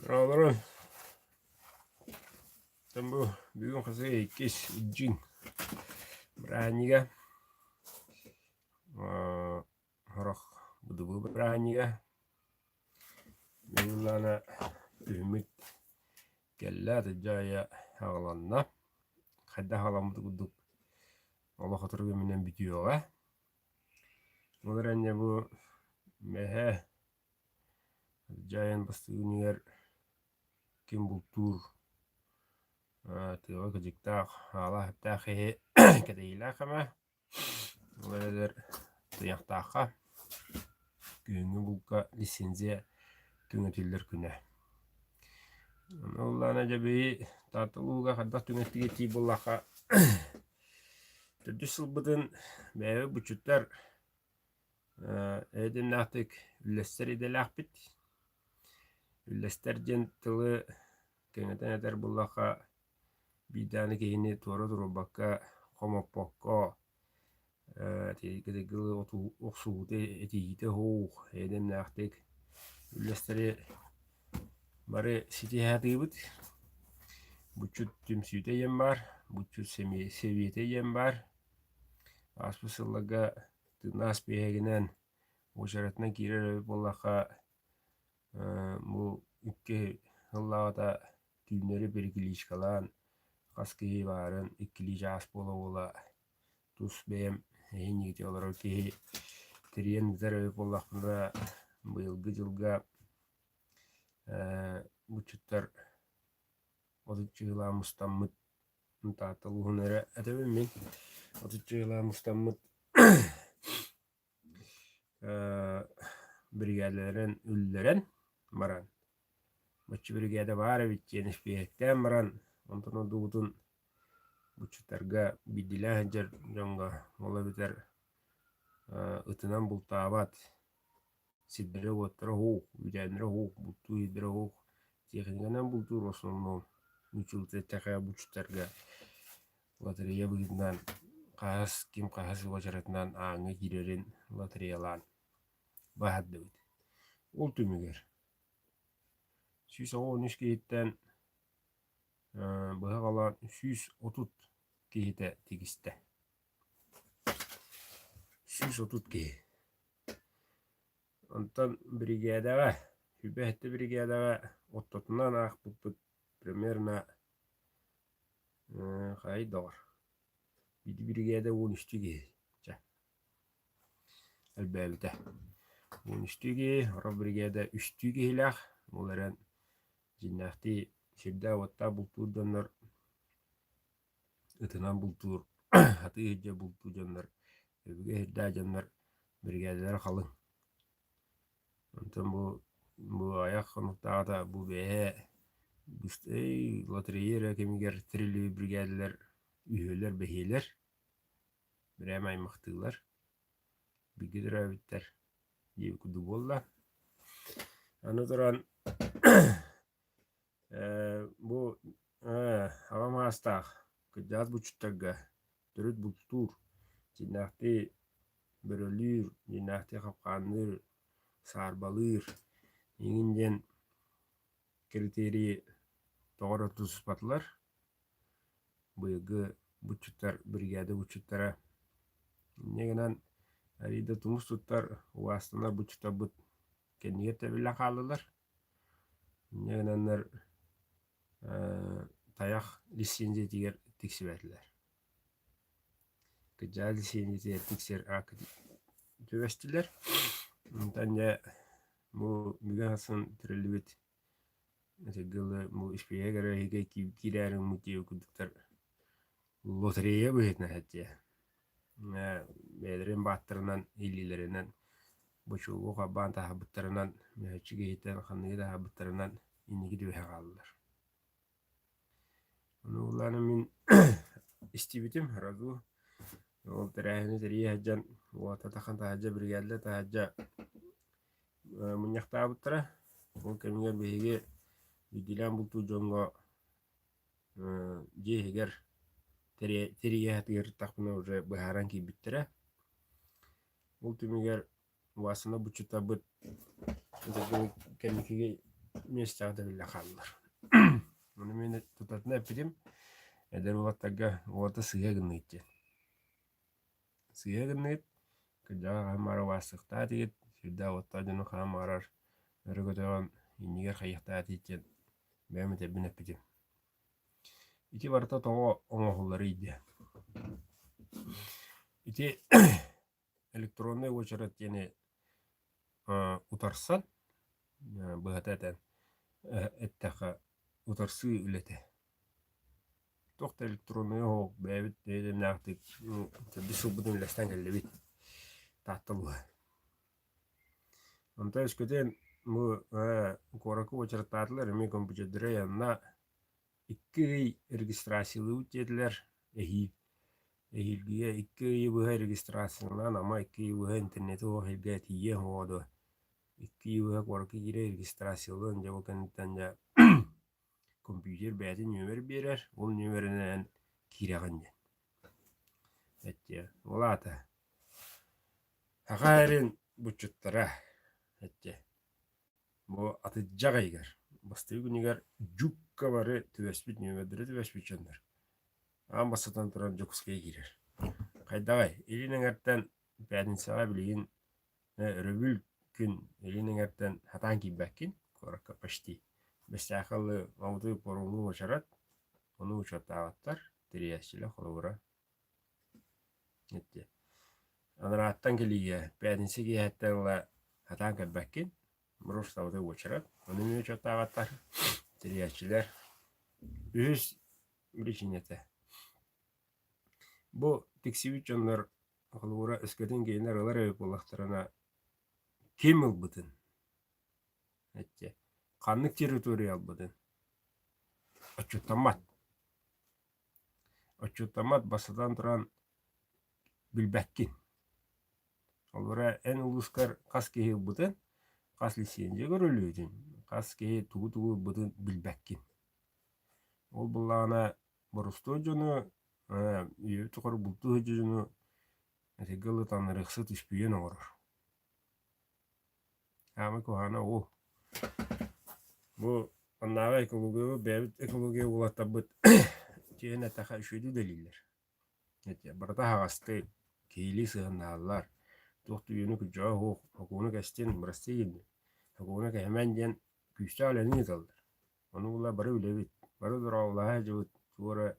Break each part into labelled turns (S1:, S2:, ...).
S1: Oğlum, sen bu bugün kızı ikis ucun beraniga harok bu beraniga yıllarına ümit kella tecaya hağlanna kadda hağlamı kuduk Allah hatırı minen bitiyor ha. Onların bu mehe jayan bastığın yer kim bultur tığla kacıkta hala hatta he kadeyla kama onları tıyaktaqa Güngü bulka lisenziya tüngetilir küne. Allah'ın acabi tatılığa kadar tüngetiye tibullaqa. Tüdü sılbıdın bäwe buçutlar edin nahtık üllester idelak bit. Üllester jentili keneten eder bullaqa bidani kehini toru turu bakka komopokko Gılı otu eti hoğ edin nahtık üllesteri Bari siti hatibut. Buçut tümsüte yem var. Buçut seviyete yem var. Aspısıllaga tırnas beheginen oşaratına girer bollaka bu ülke hıllağıda tüynleri birgiliş kalan kaskıyı varın ikkiliş as bola tus beyem henigti olarak ki teriyen bizer bollakında bu yılgı jılga buçutlar Otuççuyla mustammıt tatılıhunere edebilmin. Otuççuyla mustammıt brigadelerin ülleren maran. Maçı brigade var bitçeniş bir hekten maran. Ondan o doğudun buçutarga bidilah hacer jonga mola biter ıtınan bultabat. Sidre otra hoğ, üdenre hoğ, bultu hidre hoğ. Tekingenen bultu rosnolnom. Müçülte tekaya buçutarga. Loteria beginan kahas kim kahas wajaratnan angı girerin loterialan bahad dawit ultimiger süs o nişkehitten baha kalan süs otut kehite tigiste süs otut kehi ondan brigadaga hübehte brigadaga ottotunan ah buput примерно kay doğar bir brigada 13 kehi Elbette. Bu üstüge, Arap brigada üstüge hilah. Bunların cinnahti şidda vatta bultur canlar. Itınan bultur. Hatı hicce bultur canlar. Öbüge hidda canlar. Brigadalar kalın. Ondan bu ayak konukta da bu behe loteriye kemiger trilli brigadalar üyeler beheler. Biremay mıhtılar. Bilgidir abitler. Diye kudu bolla. Anıdıran bu ağam hastaq kıcaz buçuttaga dürüt bultur cinnahti börölür cinnahti kapkanır sarbalır yengingen kriteri doğru tutuspatlar bıyıgı buçuttar brigada buçuttara negenen arida tumus tuttar vasıtına buçutta but kendiye tebilla kalırlar negenenler tayak lisenziya tiger tiksi verdiler. Kıcaz lisenziya tiger tikser akı tüvestiler. Ondan ya bu mügasın trilibit segala bu ispiye göre hige kirerin mutiyo kuduktar loteriye bu hetne hetiye. Belerin battırından illilerinden boşu kaban tahabıtlarından mühçige hitten kanıya tahabıtlarından inniki dühe kaldılar. Onu min istibitim ragu yol terahini teriye hajan wata takan tahaja brigada tahaja munyak tabutra o keminger behige bidilan bultu jongo je heger teriye hatir takpuna ure baharan ki bittira ultimiger wasana bucuta but kemikige местағда білі қалылар. Оны мені тұтатына әпідім, әдер олаттарға олата сыға гыннығыт. Сыға гыннығыт, күрдағы қамары васықта дегет, сүрді олатта жыны қамарар, өрі көтіған енегер қайықта әтейттен бәмі тәбін әпідім. Ити барыта тоғы оңғылары иді. Ити электронный очерет жені утарсан, бұғататын әттәқі утарсы үлеті. Тоқты электронный оғы бәйбіт дейден нақтық бір сұлбыдың үлестен кәлі бет таттылығы. Онта өскөтен қорақы очереттатылар әме компьютердері янына 2 регистрациялы өтеділер Эхилгия 2 бұға регистрациялынан ама 2 бұға интернеті оғылға тие оғады. 2 бұға қорқы кері регистрациялы жабы кәнеттен жа компьютер бәді нөмір берер, ол нөмірінен кереған ден. Әтте, ол аты. Аға әрін бұтчыттара. Әтте, бұл аты жағайгар. Басты күнігер жүкка бары төбәспет нөмірдері төбәспет жандар. Ам басатан тұран жүкіске керер. Қайдағай, елінің әрттен бәдінсіға білеген өрөбіл күн елінің әрттен хатан кейбәккен, қораққа пашти. Бәсті ақылы мауды порыңғы ұшарат, оны ұшатты ағаттар, тіриясілі қолығыра. Әтте. Аныр аттан келеге бәдінсі кей әттен хатан кейбәккен, Мұрыш тауды өчіріп, оны мен өчетті ағаттар, тірияшілер, өз бірішінеті. Бұл тексевіт жонлар қылуыра өскөтін кейінер олар өйіп олақтарына кем ұлбытын. Әтте, қанлық территория албытын. Очуттамат. Очуттамат басыдан тұран білбәккен. Олара ән ұлысқар қас кейі ұлбытын, қас лисенже көрілудің, қас кейі туғы бұдың білбәккен. Ол бұлағына бұрысты жоны, үйі тұқыр бұлты жоны, әтегілі танырықсы түшпейен оғырыр. Амы көғана ол. Бұл аннаға экология, бәбіт экология олатта бұд тейін әттіға үшөйді дәлейлер. Барда ағасты кейлі сығынналар, тоқты үйіні күджаға оқ, оқуыны кәстен бұрасты егенді. Оқуыны кәмен ден күйісті әләнің еталдар. Оны бұла бары үлебет, бары дұра олаға жауыт, туара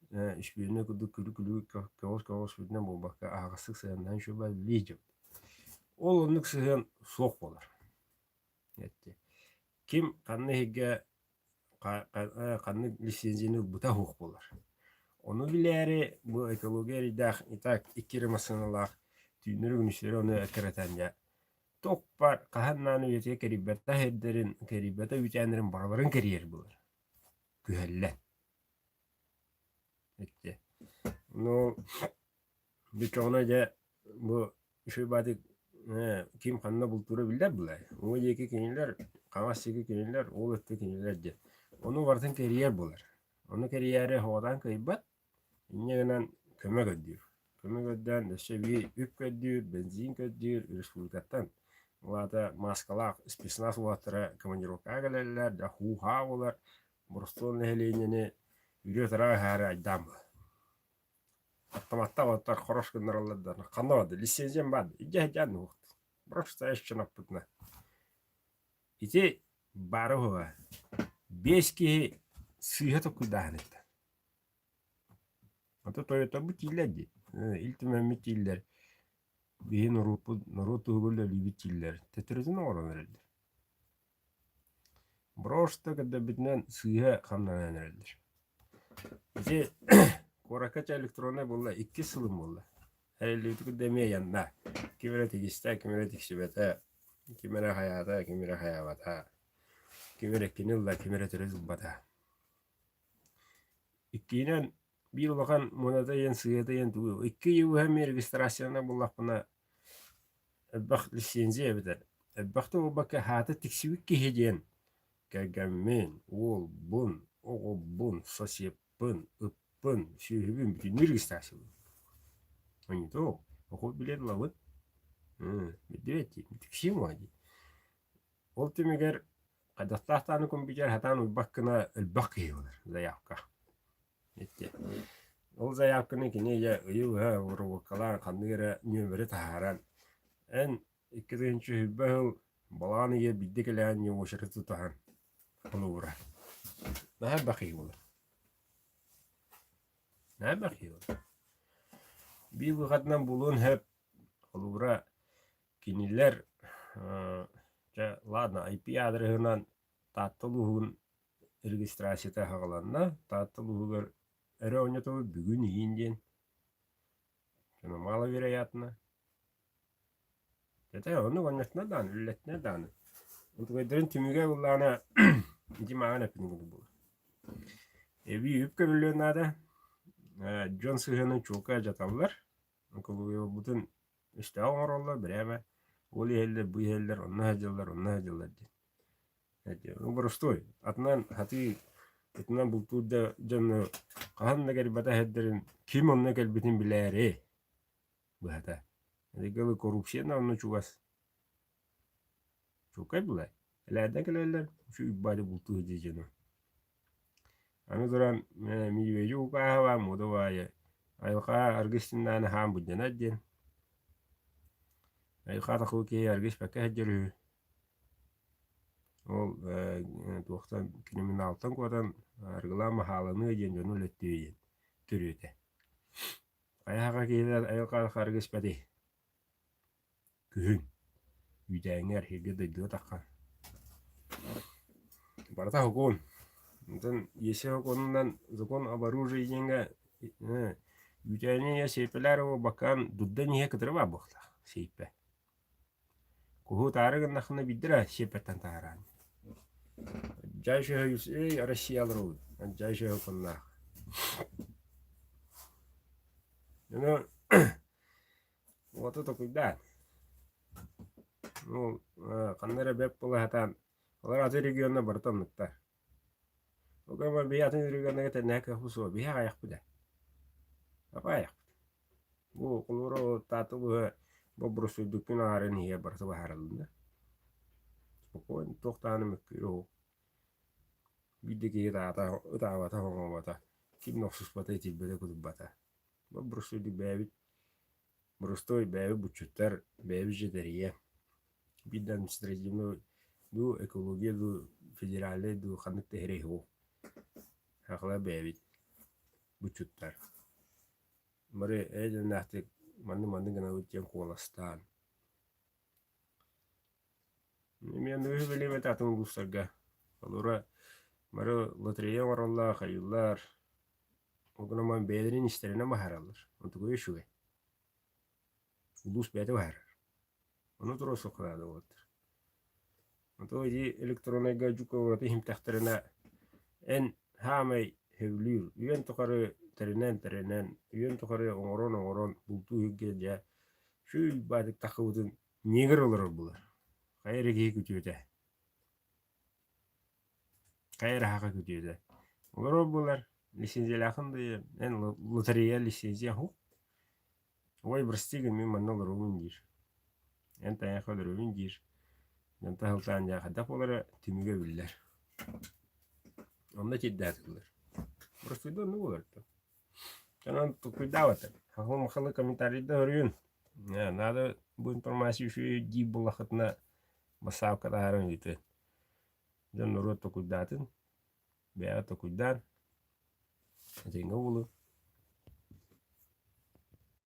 S1: үшбейіне күді күлі кауыз бүтінен болбаққа ағасық сығындан шөбі білей жауыт. Ол онық сығын соқ болар. Кем қанны хеге қанны лицензияны бұта хоқ болар. Оны білері бұл экология рейдақ итак иккері масыналақ түйінері күністері оны әкіретен жа. Тоқ бар қағаннаны өте кәрибетті әддерін, кәрибетті өтәнерін бараларын кәрiyер болар. Күхәллән. Әтте. Ну, бүчоғына жа бұл үші бады кем қанына бұл туры білдер бұлай. Ол екі кенелер, қамас екі кенелер, ол өтті кенелер жа. Оны бартын кәрiyер болар. Оны кәрiyері хоғадан көйбат, инегінен көмек өддір. Көмек өдден өсі бей үп көддір, бензин көддір, республикаттан. Олада маскалақ, спецназ уаттыра командировка кәлелер, да хуха олар, бұрыстон ләхеленені үйре тұраға әрі айдамы. Автоматта оттар хорош күндар алладар. Қанна бады, лицензиям бады, иде әдяны оқты. Бұрышта әшчін аппытына. Ите бары хуға, 5 кеге сүйеті күдағын етті. Ата Toyota bu tilledi. İltimemi tiller. Bir Naruto böyle bir tiller. Tetrizini oran verildi. Broşta kadar bitnen sıyha kamdan verildi. İşte korakaç elektrona bolla 2 sılım bolla. Ellilik demeye yanına. Kimere tekiste, kimere tekşibete, kimere hayata, kimere hayavata, kimere kinilla, kimere terezubata. İkkinen bir olakan monada yen sıyada yen tuğu. 2 yıl hem registrasyona bolla buna bak lisenziye biter. Bakta o bakka hata teksivik ki hediyen. Kagamen, ol, bun, oğul, bun, sosyepun, ıppun, şühübün bütün registrasyon. Hani to, okul bilet lavut. Medveti, teksivim vadi. Ol temeger Кадастахтаны компьютер хатан уйбаккына ылбак olur заявка. Итте. Ол заявканы кине я ыйыга уруккалар кандыгыра нөмірі тахаран. Эн 2-нче хүббәл баланы я биддекелән не ошырты тахан. Олура. Наһа бакый olur. Наһа бакый olur. Bir вакытнан булун hep олура кинилер ладно, IP адресынан таттылуһун регистрацията хагаланна, таттылуһугар эре оньоту бүгүн иинден. Жана маловероятно. Это оны оньотна дан, үллетне дан. Утгайдырын түмүгө буллана димагана пингуду бул. Эби үпкө бүлөнада Джон Сыгынын чулка жаталлар. Околу бутун işte оңороллар биреме. Ол елдер, bu елдер, онна жылдар ди. Простой. Атынан хати атынан бултуда жана каханна келбата хеддерин ким онна келбитин билери. Bu hata. Дегеле коррупция онна чугас. Чукай булай. Элерден келелер şu ibade булту дижено. Аны дуран мивеju укаава модовая. Айха аргистиндан хаам будена ден. Айха тахуки аргис пакка хеджерү. Ол туохтан криминалтан кодан аргылама халаны ден жону леттүйен түрүтэ. Айха кейлер айха аргис пади. Күн. Үйдәңер хеге дөйдө таккан. Барта хукун. Онтан есе хукундан закон об оружиенге үйдәне сейпелер о бакан дудда ниһе кытырыба бохта сейпе. Куху тарыгын нахны биддира сейпеттан таран. Жайшы юсей Россиялар. Жайшы хукунна. Ну вот это куда? Ну, каннара беп була хатан. Олар аты регионна бартан нуктар. Огама биятын регионна тенека хусо биха аяк буда. Apa аяк. Бу кулуро татылы бу брусу дүкүн арын хие барса бахаралында. Спокойно тохтаны мөккүрө. Бидеги дата утавата хонгота. Ким ноксус бата тилбеде кудуп бата. Бу брусу ди бэбит. Брустой бэби бучуттар бэби жедерие. Бид административный ду экология ду федеральный ду ханнык техрей ху. Хакла бэбит бучуттар. Мары эден нахтык манны гана үтен коластан. Мен өйі білеме татын ұлыстарға. Олыра мары лотерея варалла хайыллар. Оғынаман бәдерін істеріне махаралар. Онты көй шуге. Улус бәді варар. Оны тұру соқырады олаттыр. Онты өйді электронайға жүкі ораты химтақтарына ән хамай хевлюр. Үйен тұқары теренен, үйен тұқары оңырон бұлту үгге жа. Шу бәдік тақығудың негір олар бұлар. Қайыры кей күтеуді. Қайыры хақа күтеуді. Олар бұлар лицензия лақынды, ән лотерея лицензия ху. Ой бірстеген мен манналар оғын дир. Ән таяқ олар оғын дир. Ән тағылтан жақадап олары түміге білдер. Онда тедді атылар. Просто да ну олар. Канан тұқыдаватыр. Хақыл мақалы комментарийді өрген. Надо bu информацию şu ди булахатна басавка дарын үйті. Жан нұры тұқыдатын. Бәя тұқыдан. Әтенгі олы.